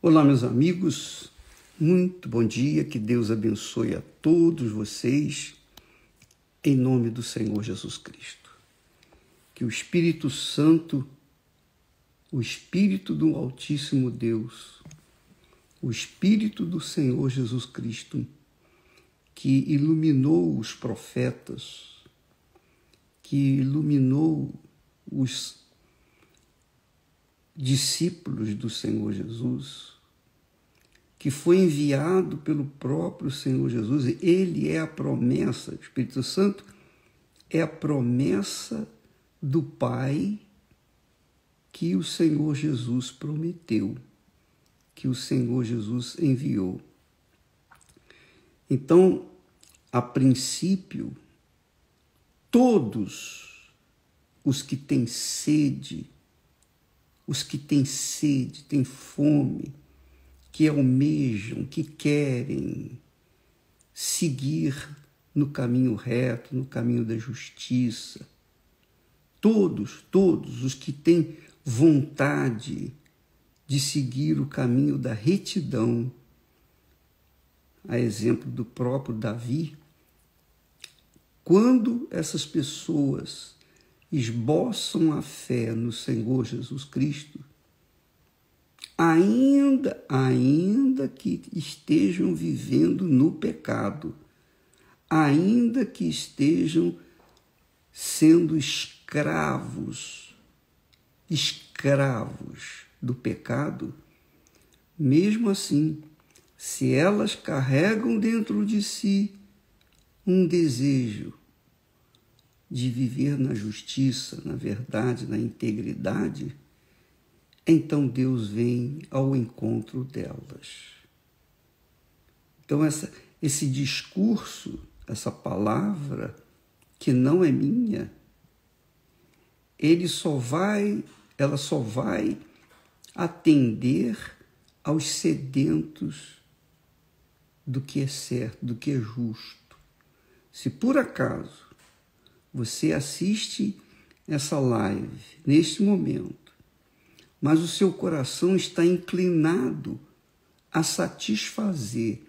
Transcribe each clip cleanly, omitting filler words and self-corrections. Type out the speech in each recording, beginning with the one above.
Olá, meus amigos, muito bom dia, que Deus abençoe a todos vocês, em nome do Senhor Jesus Cristo. Que o Espírito Santo, o Espírito do Altíssimo Deus, o Espírito do Senhor Jesus Cristo, que iluminou os profetas, que iluminou os discípulos do Senhor Jesus, que foi enviado pelo próprio Senhor Jesus, ele é a promessa, o Espírito Santo é a promessa do Pai que o Senhor Jesus prometeu, que o Senhor Jesus enviou. Então, a princípio, todos os que têm sede, têm fome, que almejam, que querem seguir no caminho reto, no caminho da justiça. Todos os que têm vontade de seguir o caminho da retidão, a exemplo do próprio Davi, quando essas pessoas esboçam a fé no Senhor Jesus Cristo, ainda que estejam vivendo no pecado, ainda que estejam sendo escravos do pecado, mesmo assim, se elas carregam dentro de si um desejo de viver na justiça, na verdade, na integridade, então Deus vem ao encontro delas. Então esse discurso, essa palavra, que não é minha, ela só vai atender aos sedentos do que é certo, do que é justo. Se por acaso você assiste essa live neste momento, mas o seu coração está inclinado a satisfazer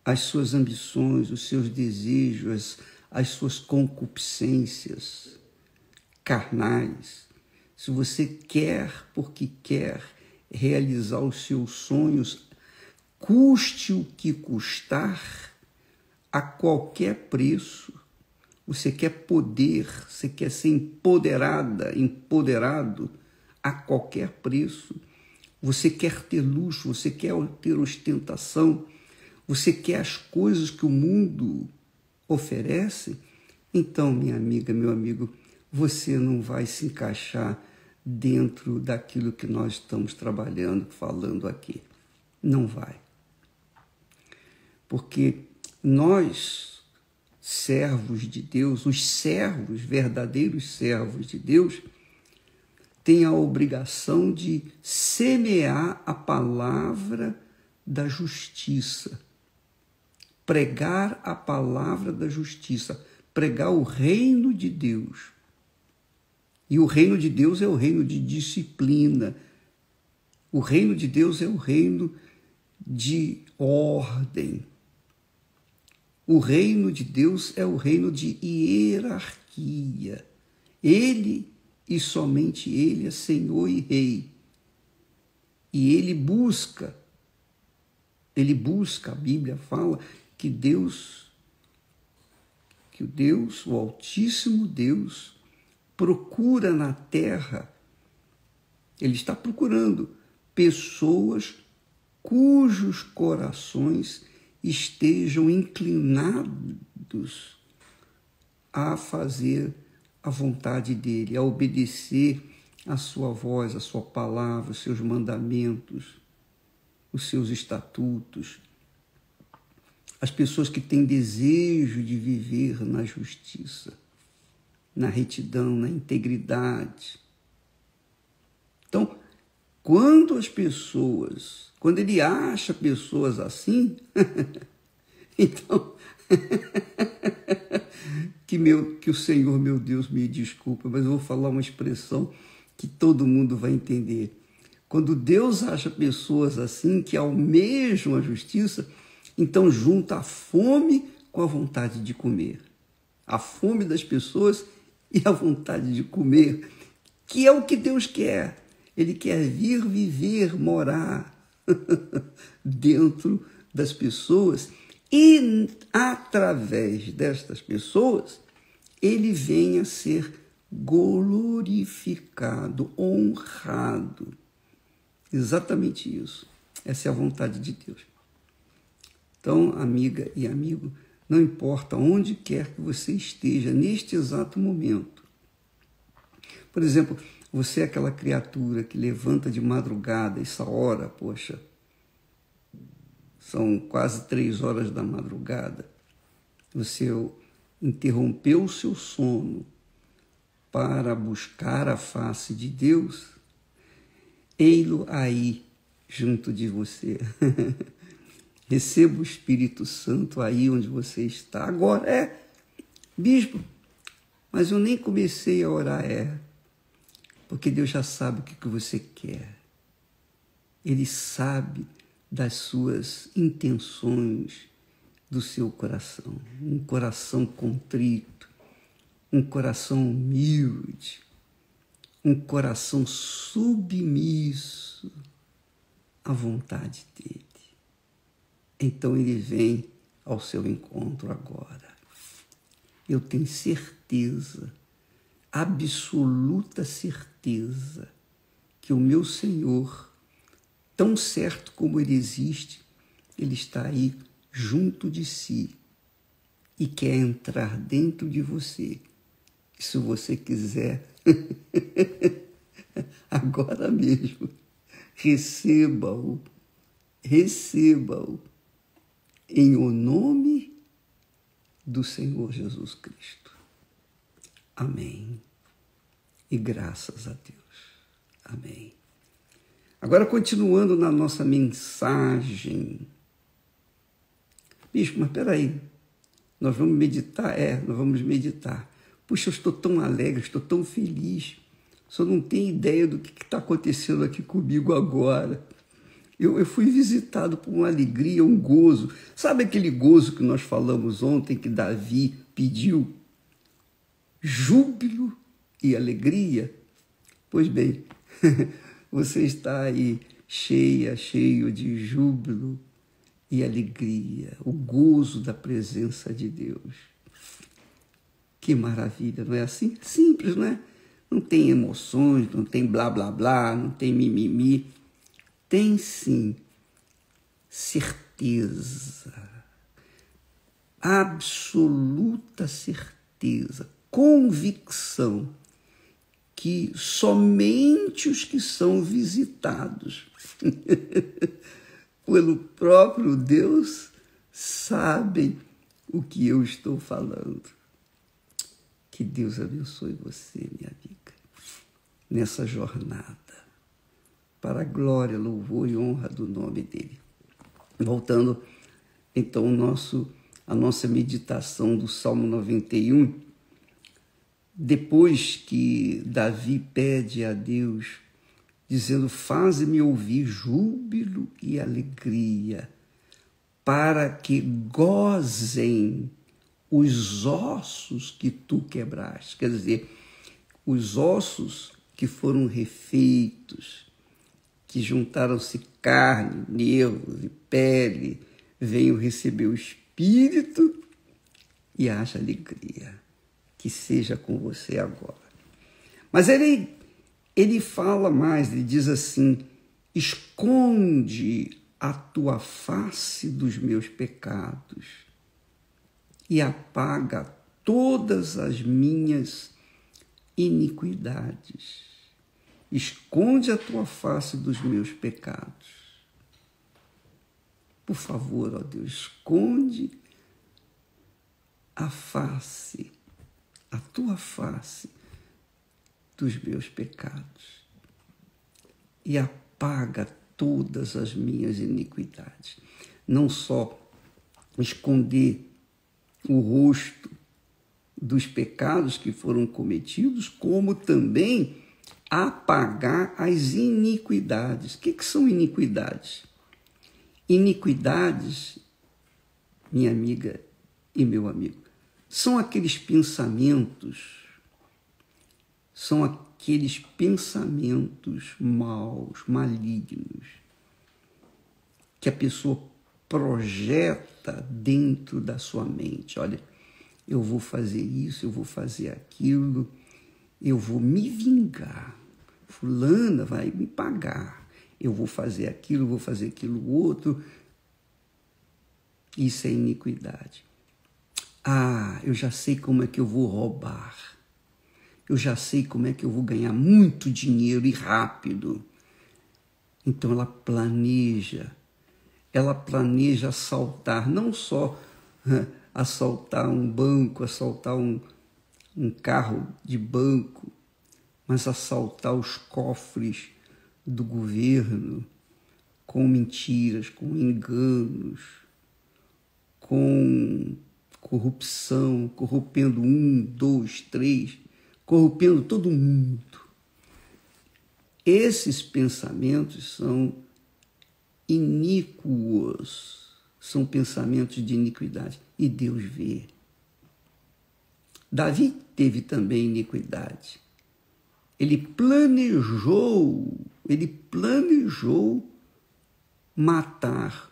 as suas ambições, os seus desejos, as suas concupiscências carnais, se você quer porque quer realizar os seus sonhos, custe o que custar, a qualquer preço, você quer poder, você quer ser empoderado a qualquer preço, você quer ter luxo, você quer ter ostentação, você quer as coisas que o mundo oferece, então, minha amiga, meu amigo, você não vai se encaixar dentro daquilo que nós estamos trabalhando, falando aqui. Não vai. Porque nós, servos de Deus, os servos, verdadeiros servos de Deus, têm a obrigação de semear a palavra da justiça, pregar a palavra da justiça, pregar o reino de Deus. E o reino de Deus é o reino de disciplina. O reino de Deus é o reino de ordem. O reino de Deus é o reino de hierarquia. Ele e somente Ele é Senhor e Rei. E Ele busca, a Bíblia fala que o Altíssimo Deus, procura na terra, Ele está procurando pessoas cujos corações estejam inclinados a fazer a vontade dEle, a obedecer a sua voz, a sua palavra, os seus mandamentos, os seus estatutos. As pessoas que têm desejo de viver na justiça, na retidão, na integridade. Então, quando ele acha pessoas assim, então, que o Senhor, meu Deus, me desculpa, mas eu vou falar uma expressão que todo mundo vai entender. Quando Deus acha pessoas assim que almejam a justiça, então junta a fome com a vontade de comer. A fome das pessoas e a vontade de comer, que é o que Deus quer. Ele quer vir, viver, morar dentro das pessoas e, através destas pessoas, ele vem a ser glorificado, honrado. Exatamente isso. Essa é a vontade de Deus. Então, amiga e amigo, não importa onde quer que você esteja neste exato momento. Por exemplo, você é aquela criatura que levanta de madrugada, essa hora, poxa, são quase 3 horas da madrugada. Você interrompeu o seu sono para buscar a face de Deus, ei-lo aí junto de você. Receba o Espírito Santo aí onde você está. Agora, bispo, mas eu nem comecei a orar, porque Deus já sabe o que você quer. Ele sabe das suas intenções, do seu coração. Um coração contrito, um coração humilde, um coração submisso à vontade dele. Então ele vem ao seu encontro agora. Eu tenho certeza, absoluta certeza, que o meu Senhor, tão certo como ele existe, ele está aí junto de si e quer entrar dentro de você. Se você quiser, agora mesmo, receba-o em o nome do Senhor Jesus Cristo. Amém. E graças a Deus. Amém. Agora, continuando na nossa mensagem. Bispo, mas peraí, nós vamos meditar? Nós vamos meditar. Puxa, eu estou tão alegre, estou tão feliz. Só não tenho ideia do que está acontecendo aqui comigo agora. Eu fui visitado por uma alegria, um gozo. Sabe aquele gozo que nós falamos ontem, que Davi pediu? Júbilo e alegria? Pois bem, você está aí cheio de júbilo e alegria, o gozo da presença de Deus. Que maravilha, não é assim? Simples, não é? Não tem emoções, não tem blá, blá, blá, não tem mimimi. Tem sim certeza, absoluta certeza, convicção que somente os que são visitados pelo próprio Deus sabem o que eu estou falando. Que Deus abençoe você, minha amiga, nessa jornada, para a glória, louvor e honra do nome dele. Voltando, então, a nossa meditação do Salmo 91, depois que Davi pede a Deus, dizendo, faze-me ouvir júbilo e alegria, para que gozem os ossos que tu quebraste. Quer dizer, os ossos que foram refeitos, que juntaram-se carne, nervos e pele, venham receber o Espírito e haja alegria. Que seja com você agora. Mas ele fala mais, ele diz assim, esconde a tua face dos meus pecados e apaga todas as minhas iniquidades. Esconde a tua face dos meus pecados. Por favor, ó Deus, esconde a face, a tua face dos meus pecados e apaga todas as minhas iniquidades. Não só esconder o rosto dos pecados que foram cometidos, como também apagar as iniquidades. O que são iniquidades? Iniquidades, minha amiga e meu amigo, são aqueles pensamentos maus, malignos, que a pessoa projeta dentro da sua mente. Olha, eu vou fazer isso, eu vou fazer aquilo, eu vou me vingar, fulana vai me pagar, eu vou fazer aquilo, vou fazer aquilo outro. Isso é iniquidade. Ah, eu já sei como é que eu vou roubar. Eu já sei como é que eu vou ganhar muito dinheiro e rápido. Então ela planeja assaltar, não só assaltar um banco, assaltar um carro de banco, mas assaltar os cofres do governo com mentiras, com enganos, com corrupção, corrompendo 1, 2, 3, corrompendo todo mundo. Esses pensamentos são iníquos, são pensamentos de iniquidade, e Deus vê. Davi teve também iniquidade. Ele planejou matar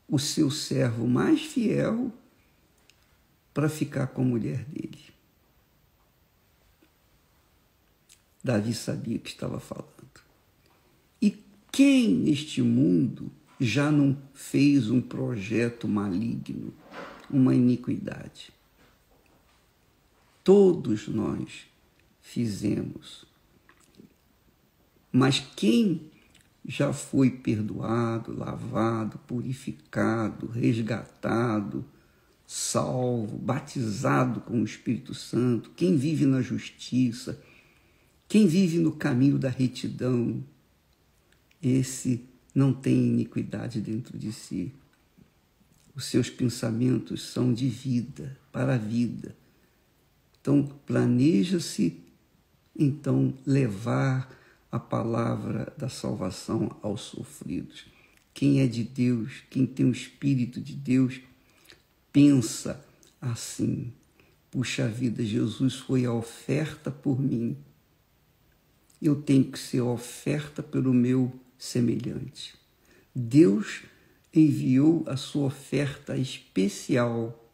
o seu servo mais fiel para ficar com a mulher dele. Davi sabia o que estava falando. E quem neste mundo já não fez um projeto maligno, uma iniquidade? Todos nós fizemos. Mas quem já foi perdoado, lavado, purificado, resgatado, salvo, batizado com o Espírito Santo, quem vive na justiça, quem vive no caminho da retidão, esse não tem iniquidade dentro de si. Os seus pensamentos são de vida, para a vida. Então, planeja-se, então, levar a palavra da salvação aos sofridos. Quem é de Deus, quem tem o Espírito de Deus, pensa assim: puxa vida, Jesus foi a oferta por mim. Eu tenho que ser a oferta pelo meu semelhante. Deus enviou a sua oferta especial,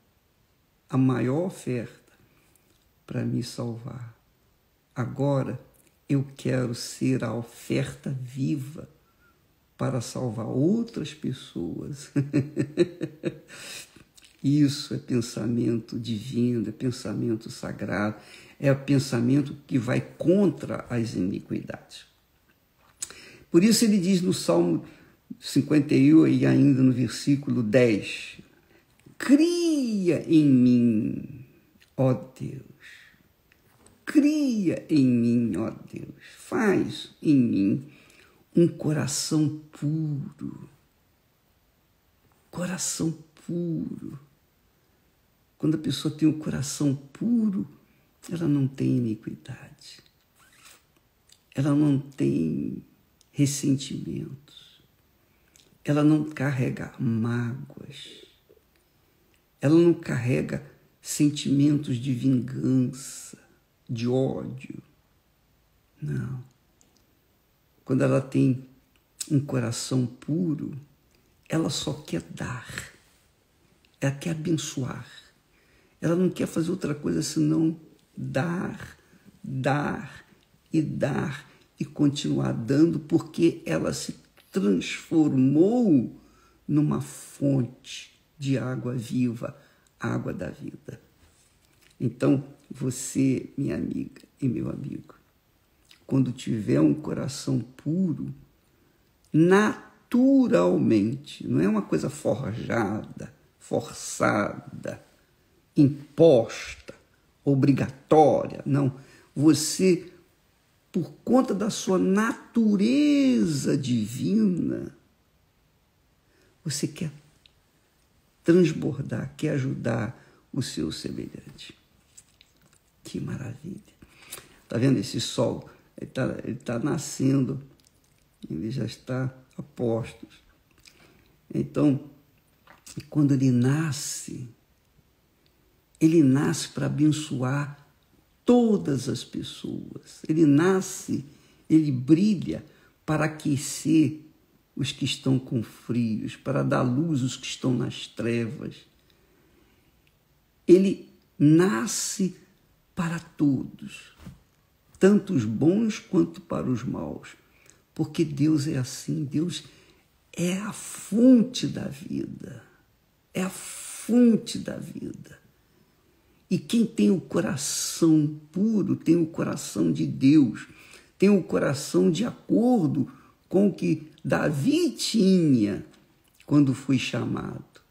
a maior oferta, para me salvar. Agora, eu quero ser a oferta viva para salvar outras pessoas. Isso é pensamento divino, é pensamento sagrado, é o pensamento que vai contra as iniquidades. Por isso ele diz no Salmo 51 e ainda no versículo 10, cria em mim, ó Deus, cria em mim, ó Deus, faz em mim um coração puro. Coração puro. Quando a pessoa tem um coração puro, ela não tem iniquidade. Ela não tem ressentimentos. Ela não carrega mágoas. Ela não carrega sentimentos de vingança, de ódio. Não. Quando ela tem um coração puro, ela só quer dar. Ela quer abençoar. Ela não quer fazer outra coisa senão dar, dar e dar e continuar dando, porque ela se transformou numa fonte de água viva, água da vida. Então, você, minha amiga e meu amigo, quando tiver um coração puro, naturalmente, não é uma coisa forjada, forçada, imposta, obrigatória, não. Você, por conta da sua natureza divina, você quer transbordar, quer ajudar o seu semelhante. Que maravilha! Está vendo esse sol ele tá nascendo, ele já está a postos. Então, quando ele nasce para abençoar todas as pessoas. Ele nasce, ele brilha para aquecer os que estão com frios, para dar luz aos que estão nas trevas. Ele nasce para todos, tanto os bons quanto para os maus, porque Deus é assim, Deus é a fonte da vida, é a fonte da vida. E quem tem o coração puro tem o coração de Deus, tem o coração de acordo com o que Davi tinha quando foi chamado.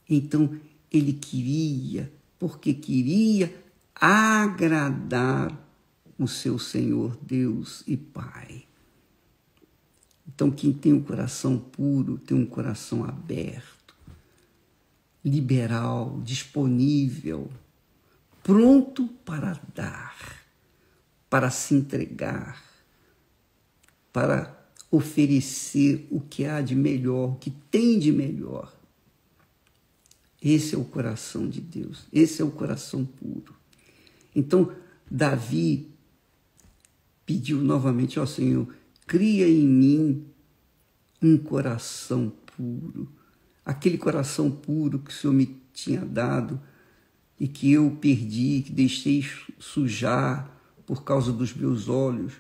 Então, ele queria, porque queria agradar o seu Senhor Deus e Pai. Então, quem tem um coração puro, tem um coração aberto, liberal, disponível, pronto para dar, para se entregar, para oferecer o que há de melhor, o que tem de melhor. Esse é o coração de Deus, esse é o coração puro. Então, Davi pediu novamente ao Senhor, cria em mim um coração puro, aquele coração puro que o Senhor me tinha dado e que eu perdi, que deixei sujar por causa dos meus olhos,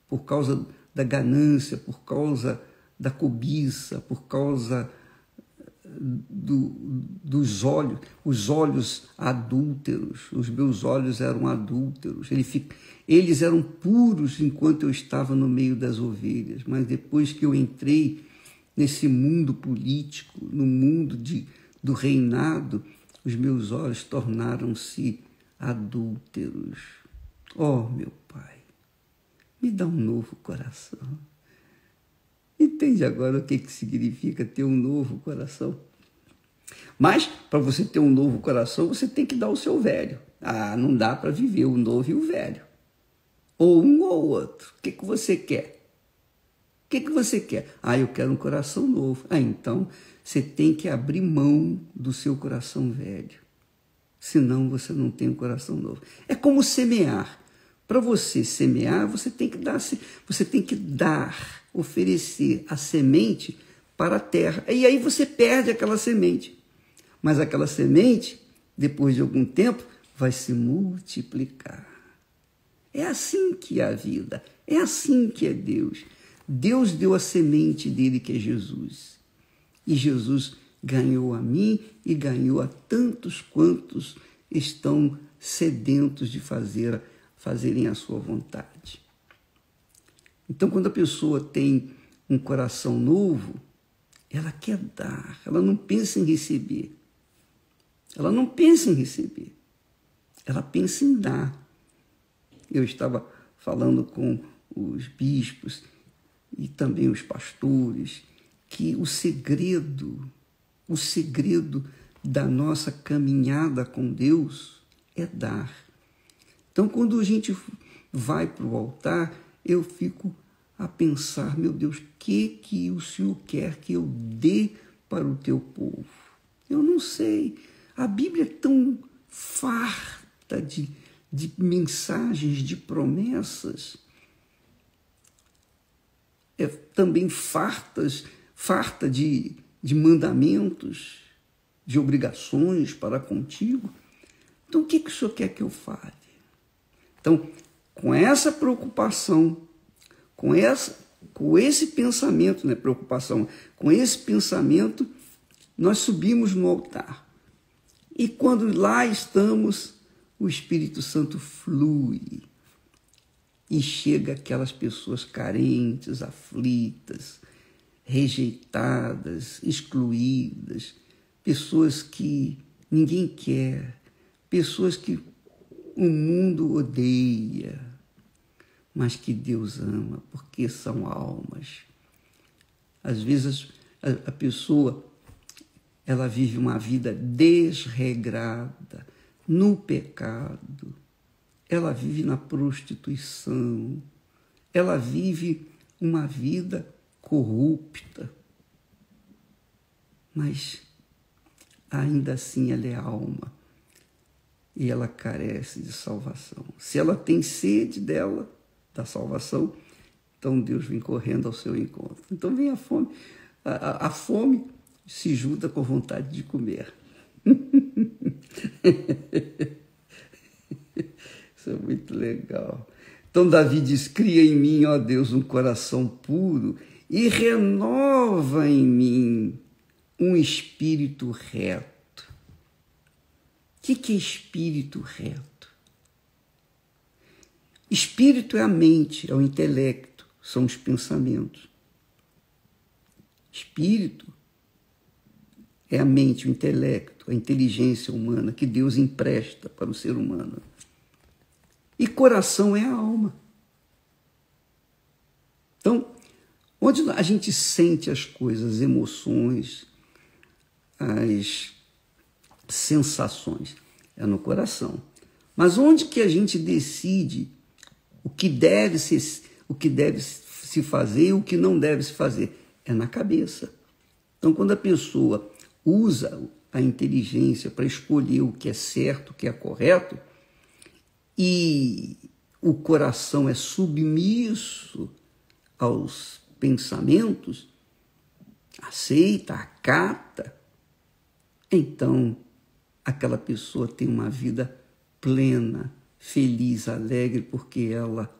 por causa da ganância, por causa da cobiça, por causa dos olhos, os olhos adúlteros, os meus olhos eram adúlteros, eles eram puros enquanto eu estava no meio das ovelhas, mas depois que eu entrei nesse mundo político, no mundo do reinado, os meus olhos tornaram-se adúlteros. Oh, meu Pai, me dá um novo coração. Entende agora o que significa ter um novo coração? Mas, para você ter um novo coração, você tem que dar o seu velho. Ah, não dá para viver o novo e o velho. Ou um ou outro. O que você quer? O que você quer? Ah, eu quero um coração novo. Ah, então você tem que abrir mão do seu coração velho. Senão você não tem um coração novo. É como semear. Para você semear, você tem que dar, oferecer a semente para a terra. E aí você perde aquela semente. Mas aquela semente, depois de algum tempo, vai se multiplicar. É assim que é a vida. É assim que é Deus. Deus deu a semente dele, que é Jesus. E Jesus ganhou a mim e ganhou a tantos quantos estão sedentos de fazerem a sua vontade. Então, quando a pessoa tem um coração novo, ela quer dar, ela não pensa em receber. Ela não pensa em receber, ela pensa em dar. Eu estava falando com os bispos e também os pastores que o segredo da nossa caminhada com Deus é dar. Então, quando a gente vai para o altar, eu fico a pensar, meu Deus, o que o Senhor quer que eu dê para o teu povo? Eu não sei. A Bíblia é tão farta de mensagens, de promessas. É também farta de mandamentos, de obrigações para contigo. Então, o que o Senhor quer que eu fale? Então, com essa preocupação, com esse pensamento, não é preocupação, com esse pensamento, nós subimos no altar. E quando lá estamos, o Espírito Santo flui e chega aquelas pessoas carentes, aflitas, rejeitadas, excluídas, pessoas que ninguém quer, pessoas que o mundo odeia, mas que Deus ama, porque são almas. Às vezes a pessoa ela vive uma vida desregrada, no pecado. ela vive na prostituição, ela vive uma vida corrupta, mas ainda assim ela é alma e ela carece de salvação. Se ela tem sede da salvação, então Deus vem correndo ao seu encontro. Então vem a fome. A fome se junta com a vontade de comer. Isso é muito legal. Então Davi diz: cria em mim, ó Deus, um coração puro e renova em mim um espírito reto. O que é espírito reto? Espírito é a mente, é o intelecto, são os pensamentos. Espírito é a mente, o intelecto, a inteligência humana que Deus empresta para o ser humano. E coração é a alma. Então, onde a gente sente as coisas, as emoções, as sensações, é no coração. Mas onde que a gente decide o que deve se fazer e o que não deve se fazer? É na cabeça. Então, quando a pessoa usa a inteligência para escolher o que é certo, o que é correto, e o coração é submisso aos pensamentos, aceita, acata, então aquela pessoa tem uma vida plena, feliz, alegre, porque ela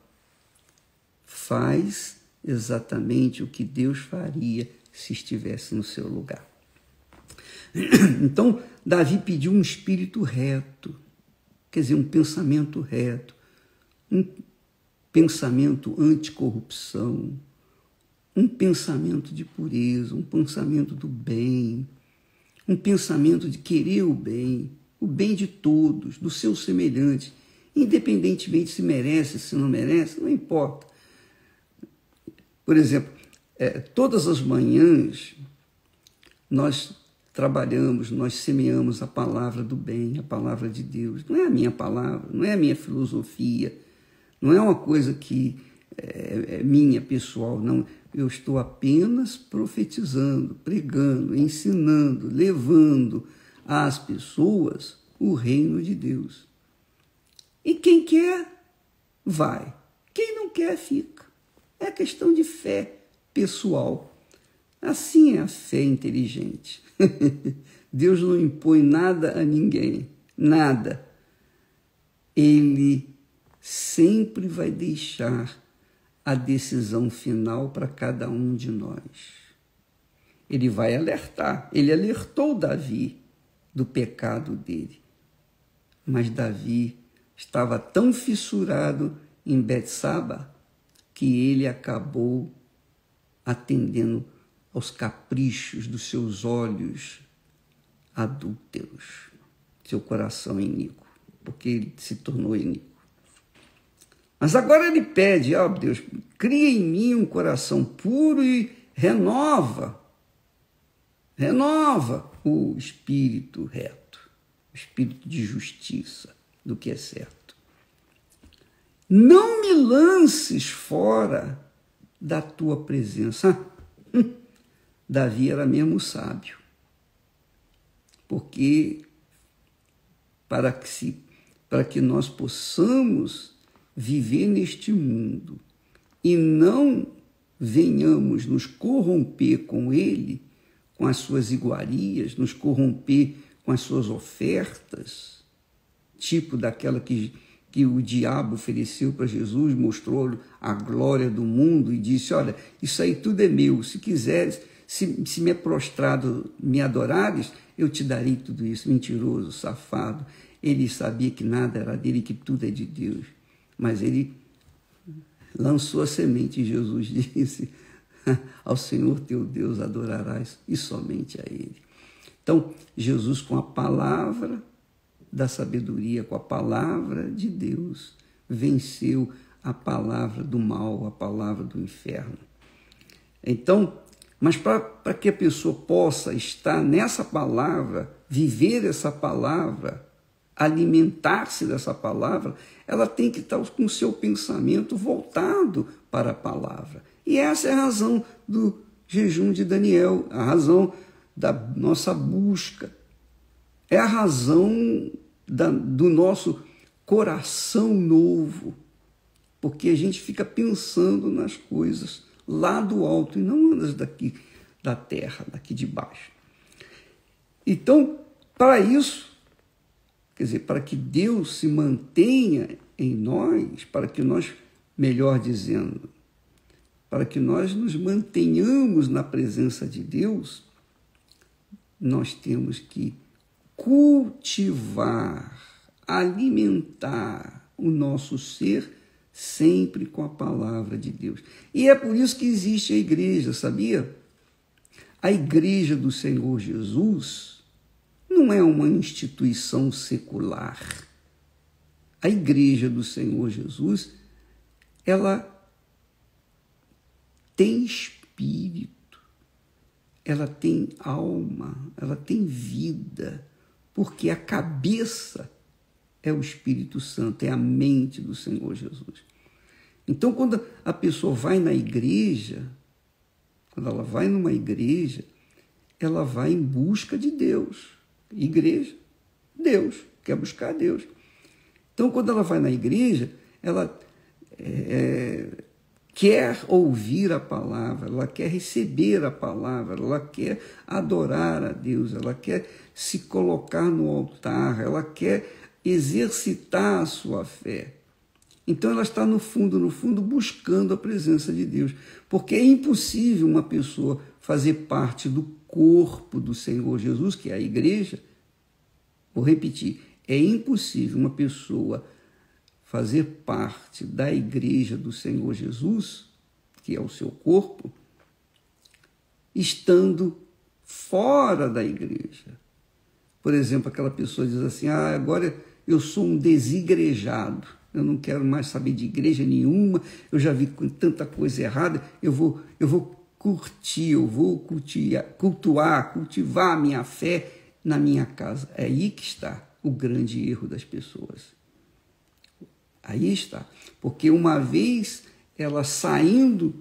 faz exatamente o que Deus faria se estivesse no seu lugar. Então, Davi pediu um espírito reto, quer dizer, um pensamento reto, um pensamento anticorrupção, um pensamento de pureza, um pensamento do bem, um pensamento de querer o bem de todos, do seu semelhante, independentemente se merece, se não merece, não importa. Por exemplo, todas as manhãs nós trabalhamos, nós semeamos a palavra do bem, a palavra de Deus. Não é a minha palavra, não é a minha filosofia, não é uma coisa que é minha, pessoal, não. Eu estou apenas profetizando, pregando, ensinando, levando às pessoas o reino de Deus. E quem quer, vai. Quem não quer, fica. É questão de fé pessoal. Assim é a fé inteligente. Deus não impõe nada a ninguém, nada. Ele sempre vai deixar a decisão final para cada um de nós. Ele vai alertar. Ele alertou Davi do pecado dele. Mas Davi estava tão fissurado em Betsaba que ele acabou atendendo aos caprichos dos seus olhos adúlteros, seu coração iníquo, porque ele se tornou iníquo. Mas agora ele pede, ó Deus, cria em mim um coração puro e renova o espírito reto, o espírito de justiça, do que é certo. Não me lances fora da tua presença. Davi era mesmo sábio, porque para que nós possamos viver neste mundo e não venhamos nos corromper com ele, com as suas iguarias, nos corromper com as suas ofertas, tipo daquela que o diabo ofereceu para Jesus, mostrou a glória do mundo e disse, olha, isso aí tudo é meu, se quiseres, se me é prostrado, me adorares, eu te darei tudo isso. Mentiroso, safado. Ele sabia que nada era dele, que tudo é de Deus. Mas ele lançou a semente e Jesus disse, ao Senhor teu Deus adorarás e somente a ele. Então, Jesus, com a palavra da sabedoria, com a palavra de Deus, venceu a palavra do mal, a palavra do inferno. Então, mas para que a pessoa possa estar nessa palavra, viver essa palavra, alimentar-se dessa palavra, ela tem que estar com o seu pensamento voltado para a palavra. E essa é a razão do jejum de Daniel, a razão da nossa busca. É a razão do nosso coração novo, porque a gente fica pensando nas coisas lá do alto e não nas daqui da terra, daqui de baixo. Então, para isso, quer dizer, para que Deus se mantenha em nós, para que nós, melhor dizendo, para que nós nos mantenhamos na presença de Deus, nós temos que cultivar, alimentar o nosso ser sempre com a palavra de Deus. E é por isso que existe a igreja, sabia? A igreja do Senhor Jesus não é uma instituição secular. A igreja do Senhor Jesus, ela tem espírito, ela tem alma, ela tem vida, porque a cabeça é o Espírito Santo, é a mente do Senhor Jesus. Então, quando a pessoa vai na igreja, quando ela vai numa igreja, ela vai em busca de Deus. Igreja, Deus, quer buscar Deus. Então, quando ela vai na igreja, ela quer ouvir a palavra, ela quer receber a palavra, ela quer adorar a Deus, ela quer se colocar no altar, ela quer exercitar a sua fé. Então ela está no fundo, buscando a presença de Deus, porque é impossível uma pessoa fazer parte do corpo do Senhor Jesus, que é a igreja. Vou repetir, é impossível uma pessoa fazer parte da igreja do Senhor Jesus, que é o seu corpo, estando fora da igreja. Por exemplo, aquela pessoa diz assim, agora eu sou um desigrejado, eu não quero mais saber de igreja nenhuma, eu já vi com tanta coisa errada, eu vou cultivar a minha fé na minha casa. É aí que está o grande erro das pessoas. Aí está, porque uma vez ela saindo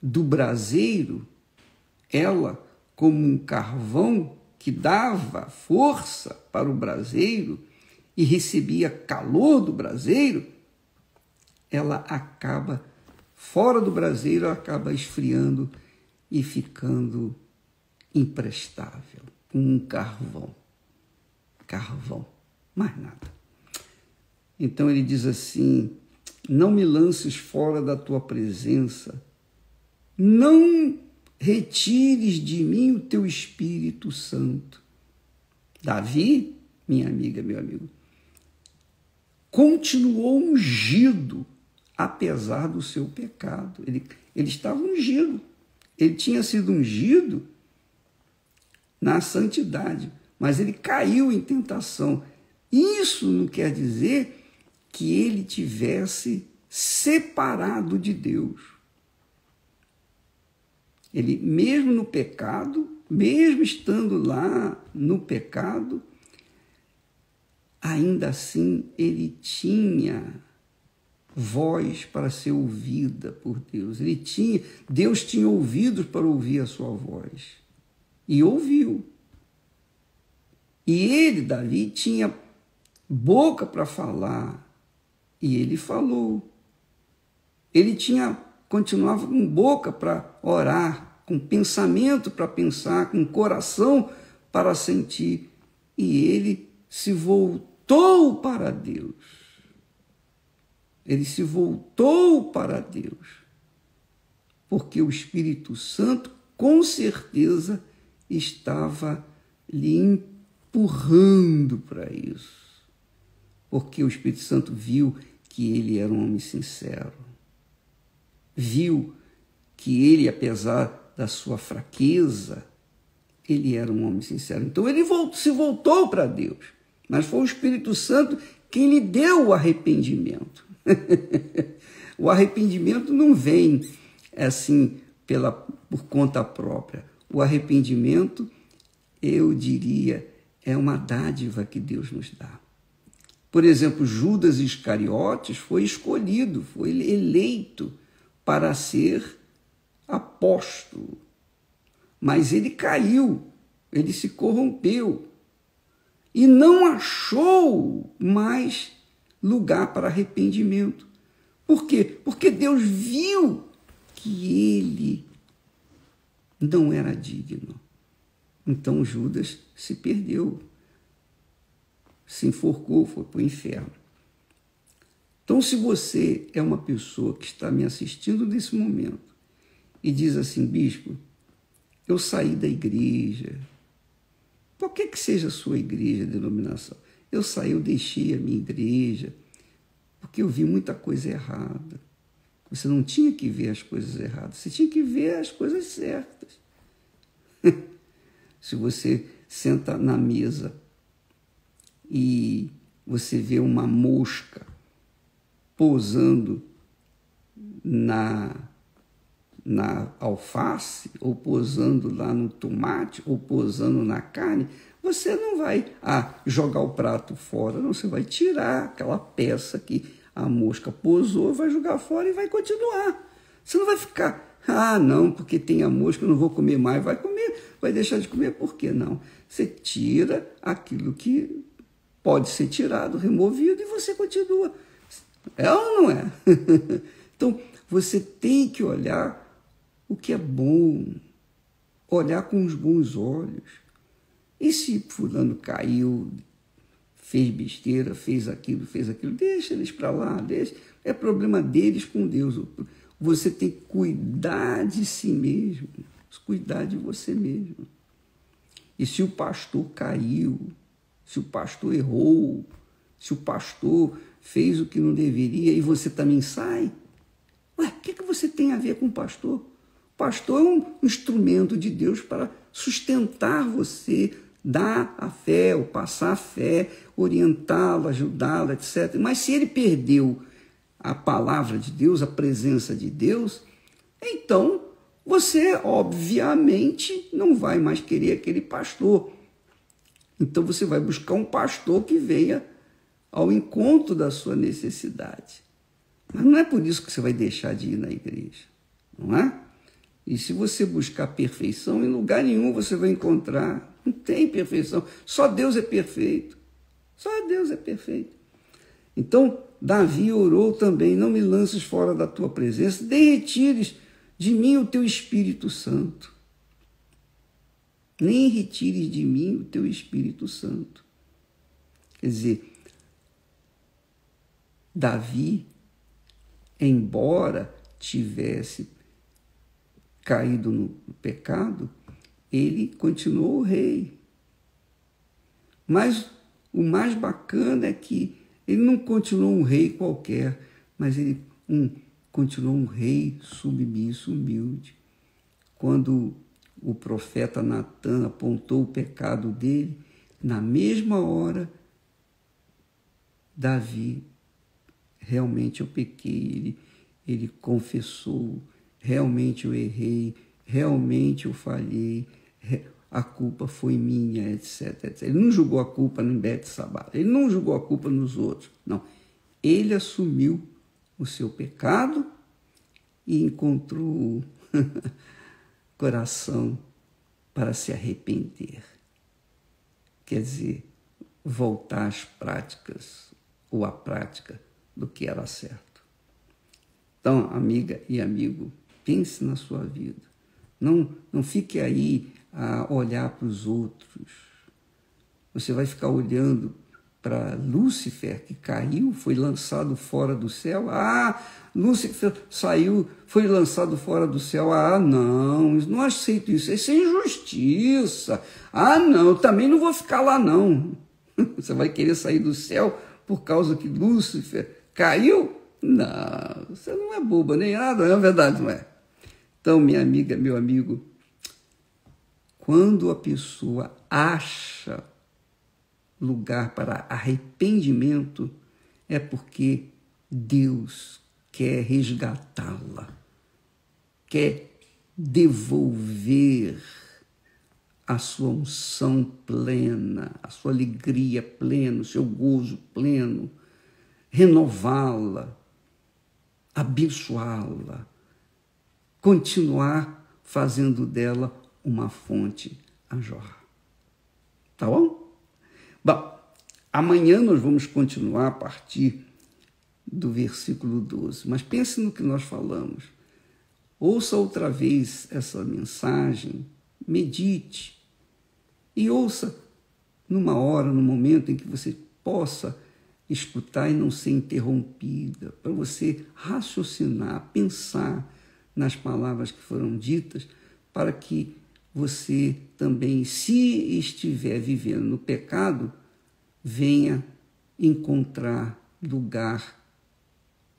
do braseiro, ela, como um carvão que dava força para o braseiro e recebia calor do braseiro, ela acaba, fora do braseiro, ela acaba esfriando e ficando imprestável, como um carvão. Carvão, mais nada. Então ele diz assim, não me lances fora da tua presença, não retires de mim o teu Espírito Santo. Davi, minha amiga, meu amigo, continuou ungido, apesar do seu pecado. Ele estava ungido, ele tinha sido ungido na santidade, mas ele caiu em tentação. Isso não quer dizer que ele tivesse separado de Deus. Ele, mesmo no pecado, mesmo estando lá no pecado, ainda assim ele tinha voz para ser ouvida por Deus. Deus tinha ouvidos para ouvir a sua voz. E ouviu. E ele, Davi, tinha boca para falar. E ele falou. Ele continuava com boca para orar, com pensamento para pensar, com coração para sentir. E ele se voltou para Deus. Ele se voltou para Deus. Porque o Espírito Santo, com certeza, estava lhe empurrando para isso. Porque o Espírito Santo viu que ele era um homem sincero. Viu que ele, apesar da sua fraqueza, ele era um homem sincero. Então ele se voltou para Deus. Mas foi o Espírito Santo quem lhe deu o arrependimento. O arrependimento não vem assim por conta própria. O arrependimento, eu diria, é uma dádiva que Deus nos dá. Por exemplo, Judas Iscariotes foi escolhido, foi eleito para ser apóstolo. Mas ele caiu, ele se corrompeu e não achou mais lugar para arrependimento. Por quê? Porque Deus viu que ele não era digno. Então Judas se perdeu, se enforcou, foi para o inferno. Então, se você é uma pessoa que está me assistindo nesse momento e diz assim, bispo, eu saí da igreja, qualquer que seja a sua igreja, denominação, eu saí, eu deixei a minha igreja, porque eu vi muita coisa errada. Você não tinha que ver as coisas erradas, você tinha que ver as coisas certas. Se você senta na mesa e você vê uma mosca pousando na alface, ou pousando lá no tomate, ou pousando na carne, você não vai jogar o prato fora, não, você vai tirar aquela peça que a mosca pousou, vai jogar fora e vai continuar. Você não vai ficar, não, porque tem a mosca, eu não vou comer mais, vai comer, vai deixar de comer, por que não? Você tira aquilo que pode ser tirado, removido, e você continua. É ou não é? Então, você tem que olhar o que é bom, olhar com os bons olhos. E se fulano caiu, fez besteira, fez aquilo, deixa eles para lá, deixa. É problema deles com Deus. Você tem que cuidar de si mesmo, cuidar de você mesmo. E se o pastor caiu, se o pastor errou, se o pastor fez o que não deveria e você também sai, o que você tem a ver com o pastor? O pastor é um instrumento de Deus para sustentar você, dar a fé, ou passar a fé, orientá-lo, ajudá-lo, etc. Mas se ele perdeu a palavra de Deus, a presença de Deus, então você, obviamente, não vai mais querer aquele pastor. Então você vai buscar um pastor que venha ao encontro da sua necessidade. Mas não é por isso que você vai deixar de ir na igreja, não é? E se você buscar perfeição, em lugar nenhum você vai encontrar. Não tem perfeição. Só Deus é perfeito. Só Deus é perfeito. Então, Davi orou também, não me lances fora da tua presença, nem retires de mim o teu Espírito Santo. Nem retires de mim o teu Espírito Santo. Quer dizer, Davi, embora tivesse caído no pecado, ele continuou rei. Mas o mais bacana é que ele não continuou um rei qualquer, mas ele continuou um rei submisso, humilde. Quando o profeta Natan apontou o pecado dele, na mesma hora, Davi, realmente eu pequei, ele confessou, realmente eu errei, realmente eu falhei, a culpa foi minha, etc, etc. Ele não jogou a culpa no Betsabá, ele não jogou a culpa nos outros, não. Ele assumiu o seu pecado e encontrou coração para se arrepender. Quer dizer, voltar às práticas, ou à prática do que era certo. Então, amiga e amigo, pense na sua vida. Não fique aí a olhar para os outros. Você vai ficar olhando para Lúcifer, que caiu, foi lançado fora do céu. Lúcifer saiu, foi lançado fora do céu. Não aceito isso. Isso é injustiça. Não, eu também não vou ficar lá, não. Você vai querer sair do céu por causa que Lúcifer caiu? Não, você não é boba nem nada, é verdade, não é? Então, minha amiga, meu amigo, quando a pessoa acha lugar para arrependimento, é porque Deus quer resgatá-la, quer devolver a sua unção plena, a sua alegria plena, o seu gozo pleno, renová-la, abençoá-la, continuar fazendo dela uma fonte a jorrar. Tá bom? Bom, amanhã nós vamos continuar a partir do versículo 12, mas pense no que nós falamos. Ouça outra vez essa mensagem, medite e ouça numa hora, no momento em que você possa escutar e não ser interrompida, para você raciocinar, pensar nas palavras que foram ditas, para que você também, se estiver vivendo no pecado, venha encontrar lugar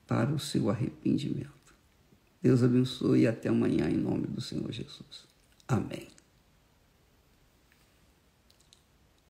para o seu arrependimento. Deus abençoe e até amanhã, em nome do Senhor Jesus. Amém.